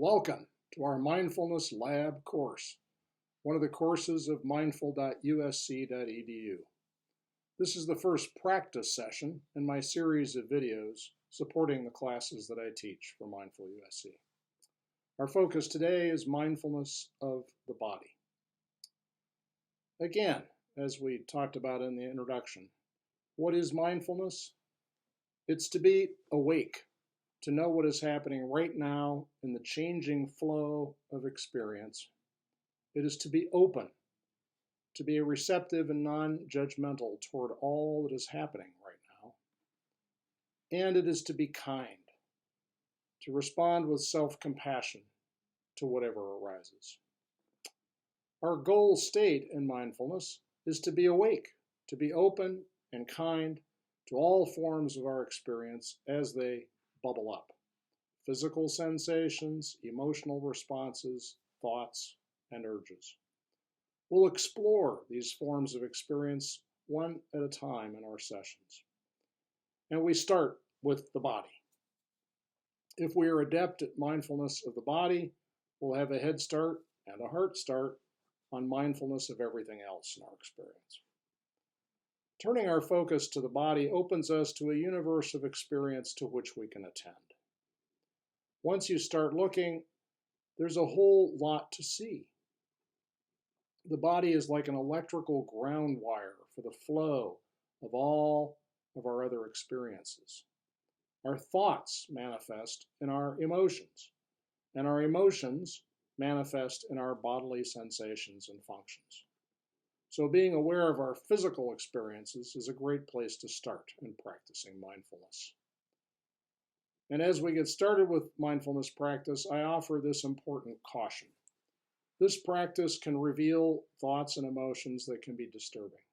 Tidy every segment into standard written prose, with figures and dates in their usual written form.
Welcome to our Mindfulness Lab course, one of the courses of Mindful.USC.edu. This is the first practice session in my series of videos supporting the classes that I teach for Mindful USC. Our focus today is mindfulness of the body. Again, as we talked about in the introduction, what is mindfulness? It's to be awake, to know what is happening right now in the changing flow of experience. It is to be open, to be receptive and non-judgmental toward all that is happening right now. And it is to be kind, to respond with self-compassion to whatever arises. Our goal state in mindfulness is to be awake, to be open and kind to all forms of our experience as they bubble up. Physical sensations, emotional responses, thoughts, and urges. We'll explore these forms of experience one at a time in our sessions. And we start with the body. If we are adept at mindfulness of the body, we'll have a head start and a heart start on mindfulness of everything else in our experience. Turning our focus to the body opens us to a universe of experience to which we can attend. Once you start looking, there's a whole lot to see. The body is like an electrical ground wire for the flow of all of our other experiences. Our thoughts manifest in our emotions, and our emotions manifest in our bodily sensations and functions. So being aware of our physical experiences is a great place to start in practicing mindfulness. And as we get started with mindfulness practice, I offer this important caution. This practice can reveal thoughts and emotions that can be disturbing.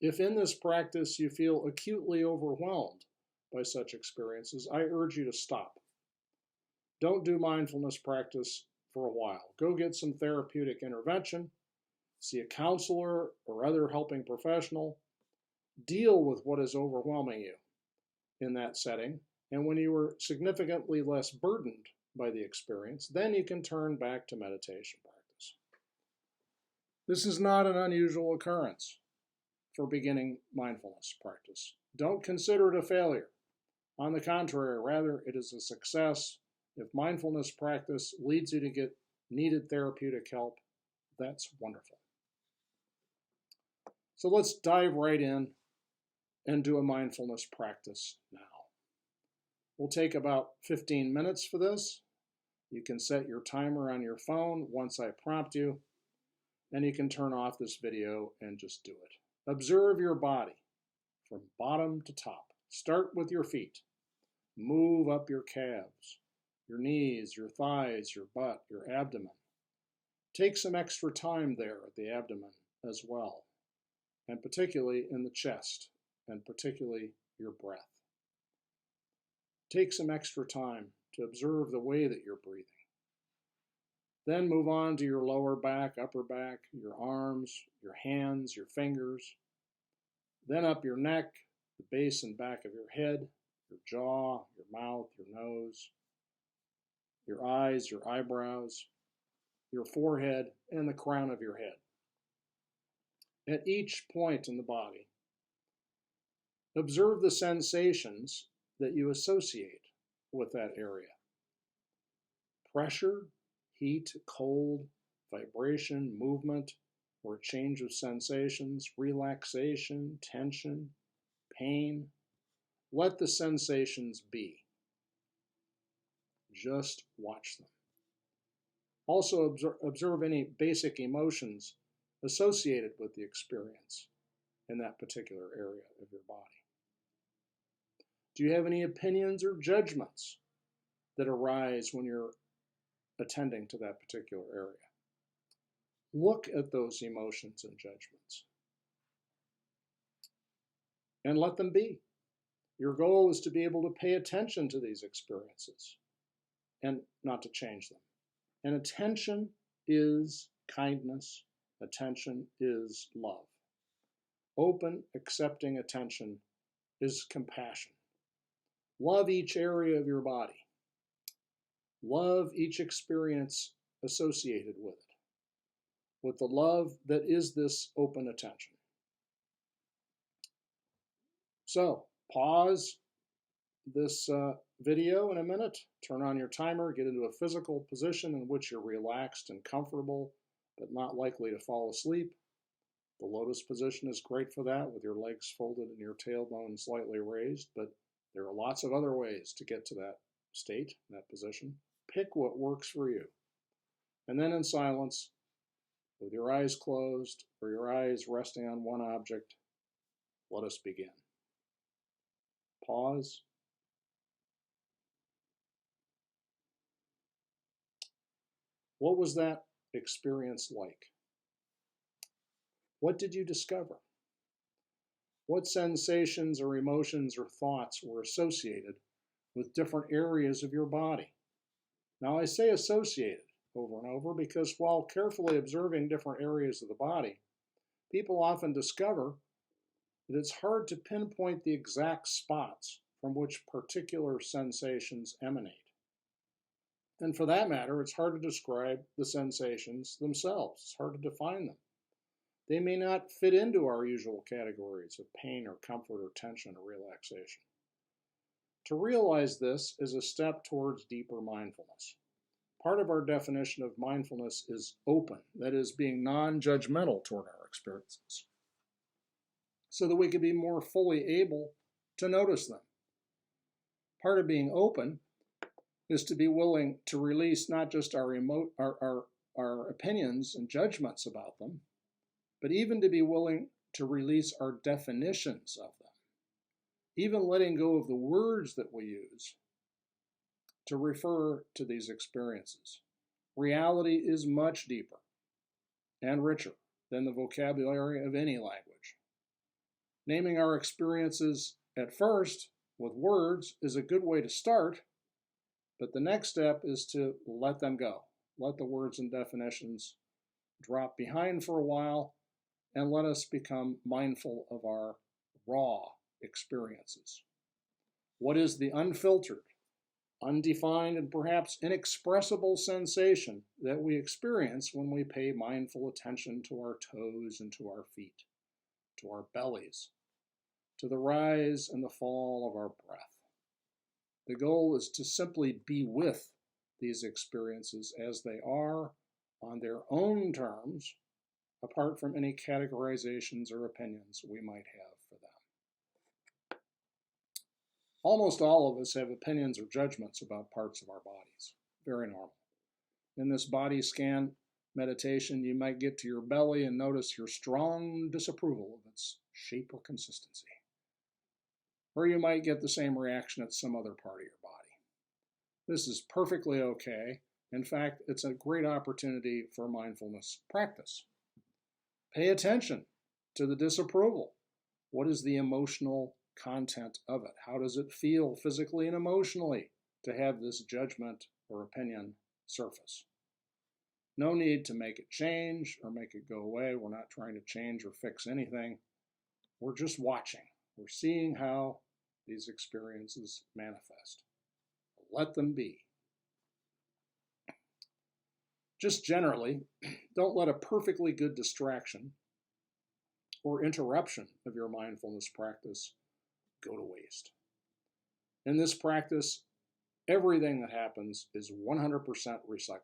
If in this practice you feel acutely overwhelmed by such experiences, I urge you to stop. Don't do mindfulness practice for a while. Go get some therapeutic intervention. See a counselor or other helping professional. Deal with what is overwhelming you in that setting, and when you are significantly less burdened by the experience, then you can turn back to meditation practice. This is not an unusual occurrence for beginning mindfulness practice. Don't consider it a failure. On the contrary, rather, it is a success. If mindfulness practice leads you to get needed therapeutic help, that's wonderful. So let's dive right in and do a mindfulness practice now. We'll take about 15 minutes for this. You can set your timer on your phone once I prompt you, and you can turn off this video and just do it. Observe your body from bottom to top. Start with your feet. Move up your calves, your knees, your thighs, your butt, your abdomen. Take some extra time there at the abdomen as well, and particularly in the chest, and particularly your breath. Take some extra time to observe the way that you're breathing. Then move on to your lower back, upper back, your arms, your hands, your fingers. Then up your neck, the base and back of your head, your jaw, your mouth, your nose, your eyes, your eyebrows, your forehead, and the crown of your head. At each point in the body, observe the sensations that you associate with that area. Pressure, heat, cold, vibration, movement, or a change of sensations, relaxation, tension, pain. Let the sensations be. Just watch them. Also observe any basic emotions associated with the experience in that particular area of your body. Do you have any opinions or judgments that arise when you're attending to that particular area? Look at those emotions and judgments and let them be. Your goal is to be able to pay attention to these experiences and not to change them. And attention is kindness. Attention is love. Open, accepting attention is compassion. Love each area of your body. Love each experience associated with the love that is this open attention. So, pause this video in a minute, turn on your timer, get into a physical position in which you're relaxed and comfortable, but not likely to fall asleep. The lotus position is great for that, with your legs folded and your tailbone slightly raised, but there are lots of other ways to get to that state, that position. Pick what works for you. And then in silence, with your eyes closed or your eyes resting on one object, let us begin. Pause. What was that experience like? What did you discover? What sensations or emotions or thoughts were associated with different areas of your body? Now, I say associated over and over because while carefully observing different areas of the body, people often discover that it's hard to pinpoint the exact spots from which particular sensations emanate. And for that matter, it's hard to describe the sensations themselves. It's hard to define them. They may not fit into our usual categories of pain or comfort or tension or relaxation. To realize this is a step towards deeper mindfulness. Part of our definition of mindfulness is open, that is, being non-judgmental toward our experiences, so that we can be more fully able to notice them. Part of being open is to be willing to release not just our opinions and judgments about them, but even to be willing to release our definitions of them, even letting go of the words that we use to refer to these experiences. Reality is much deeper and richer than the vocabulary of any language. Naming our experiences at first with words is a good way to start, but the next step is to let them go. Let the words and definitions drop behind for a while, and let us become mindful of our raw experiences. What is the unfiltered, undefined, and perhaps inexpressible sensation that we experience when we pay mindful attention to our toes and to our feet, to our bellies, to the rise and the fall of our breath? The goal is to simply be with these experiences as they are on their own terms, apart from any categorizations or opinions we might have for them. Almost all of us have opinions or judgments about parts of our bodies. Very normal. In this body scan meditation, you might get to your belly and notice your strong disapproval of its shape or consistency. Or you might get the same reaction at some other part of your body. This is perfectly okay. In fact, it's a great opportunity for mindfulness practice. Pay attention to the disapproval. What is the emotional content of it? How does it feel physically and emotionally to have this judgment or opinion surface? No need to make it change or make it go away. We're not trying to change or fix anything. We're just watching. We're seeing how these experiences manifest. Let them be. Just generally, don't let a perfectly good distraction or interruption of your mindfulness practice go to waste. In this practice, everything that happens is 100% recyclable.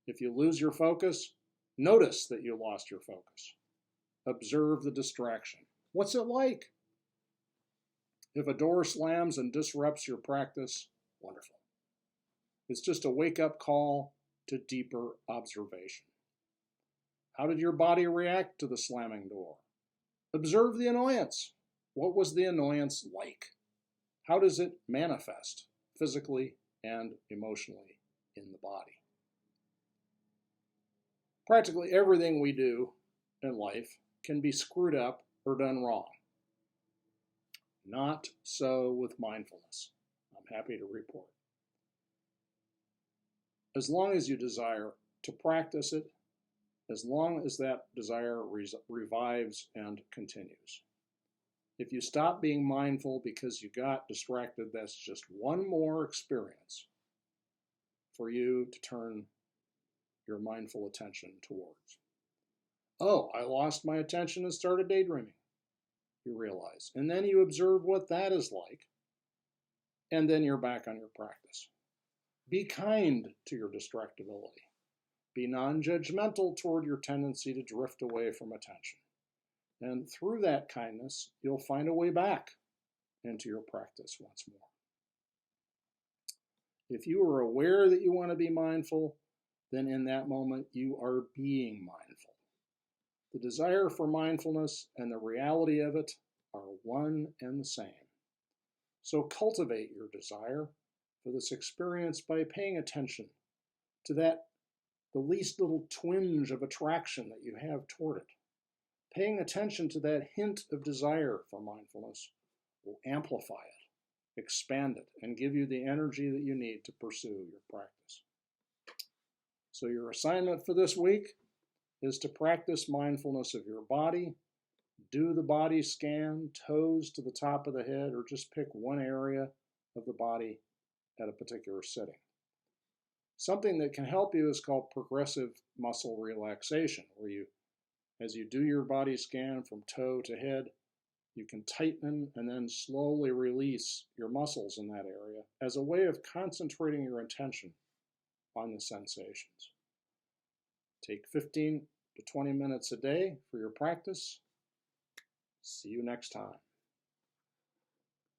If you lose your focus, notice that you lost your focus. Observe the distraction. What's it like? If a door slams and disrupts your practice, wonderful. It's just a wake-up call to deeper observation. How did your body react to the slamming door? Observe the annoyance. What was the annoyance like? How does it manifest physically and emotionally in the body? Practically everything we do in life can be screwed up or done wrong. Not so with mindfulness, I'm happy to report. As long as you desire to practice it, as long as that desire revives and continues. If you stop being mindful because you got distracted, that's just one more experience for you to turn your mindful attention towards. Oh, I lost my attention and started daydreaming, you realize. And then you observe what that is like, and then you're back on your practice. Be kind to your distractibility. Be non-judgmental toward your tendency to drift away from attention. And through that kindness, you'll find a way back into your practice once more. If you are aware that you want to be mindful, then in that moment you are being mindful. The desire for mindfulness and the reality of it are one and the same. So cultivate your desire for this experience by paying attention to the least little twinge of attraction that you have toward it. Paying attention to that hint of desire for mindfulness will amplify it, expand it, and give you the energy that you need to pursue your practice. So your assignment for this week is to practice mindfulness of your body. Do the body scan, toes to the top of the head, or just pick one area of the body at a particular sitting. Something that can help you is called progressive muscle relaxation, where you, as you do your body scan from toe to head, you can tighten and then slowly release your muscles in that area as a way of concentrating your attention on the sensations. Take 15 to 20 minutes a day for your practice. See you next time.